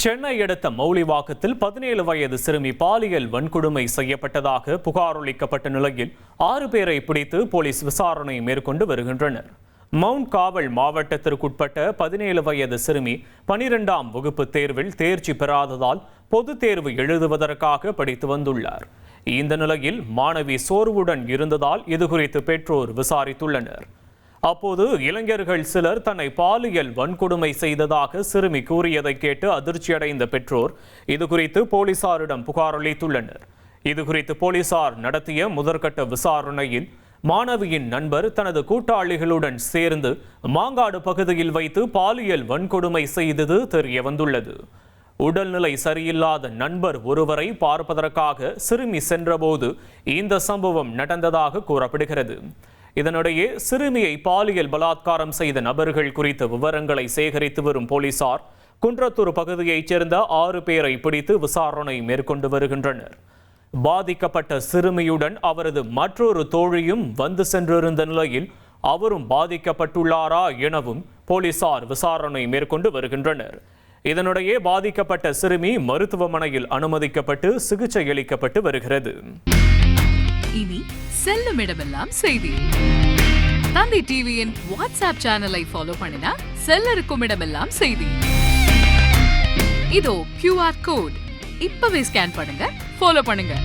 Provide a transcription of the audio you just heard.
சென்னை அடுத்த மௌலிவாக்கத்தில் 17 வயது சிறுமி பாலியல் வன்கொடுமை செய்யப்பட்டதாக புகார் அளிக்கப்பட்ட நிலையில் 6 பேரை பிடித்து போலீஸ் விசாரணை மேற்கொண்டு வருகின்றனர். மவுண்ட் காவல் மாவட்டத்திற்குட்பட்ட 17 வயது சிறுமி 12ஆம் வகுப்பு தேர்வில் தேர்ச்சி பெறாததால் பொதுத் தேர்வு எழுதுவதற்காக படித்து வந்துள்ளார். இந்த நிலையில் மாணவி சோர்வுடன் இருந்ததால் இதுகுறித்து பெற்றோர் விசாரித்துள்ளனர். அப்போது இளைஞர்கள் சிலர் தன்னை பாலியல் வன்கொடுமை செய்ததாக சிறுமி கூறியதை கேட்டு அதிர்ச்சியடைந்த பெற்றோர் இதுகுறித்து போலீசாரிடம் புகார் அளித்துள்ளனர். இதுகுறித்து போலீசார் நடத்திய முதற்கட்ட விசாரணையில் மாணவியின் நண்பர் தனது கூட்டாளிகளுடன் சேர்ந்து மாங்காடு பகுதியில் வைத்து பாலியல் வன்கொடுமை செய்தது தெரிய வந்துள்ளது. உடல்நிலை சரியில்லாத நண்பர் ஒருவரை பார்ப்பதற்காக சிறுமி சென்றபோது இந்த சம்பவம் நடந்ததாக கூறப்படுகிறது. இதனிடையே சிறுமியை பாலியல் பலாத்காரம் செய்த நபர்கள் குறித்த விவரங்களை சேகரித்து வரும் போலீசார் குன்றத்தூர் பகுதியைச் சேர்ந்த 6 பேரை பிடித்து விசாரணை மேற்கொண்டு வருகின்றனர். பாதிக்கப்பட்ட சிறுமியுடன் அவரது மற்றொரு தோழியும் வந்து சென்றிருந்த நிலையில் அவரும் பாதிக்கப்பட்டுள்ளாரா எனவும் போலீசார் விசாரணை மேற்கொண்டு வருகின்றனர். இதனிடையே பாதிக்கப்பட்ட சிறுமி மருத்துவமனையில் அனுமதிக்கப்பட்டு சிகிச்சை அளிக்கப்பட்டு வருகிறது. இனி செல்லும் இடமெல்லாம் செய்தி. தந்தி டிவியின் வாட்ஸ்அப் சேனலை ஃபாலோ பண்ணினா செல்ல இருக்கும் இடமெல்லாம் செய்தி. இதோ QR கோட் இப்பவே ஸ்கேன் பண்ணுங்க, ஃபாலோ பண்ணுங்க.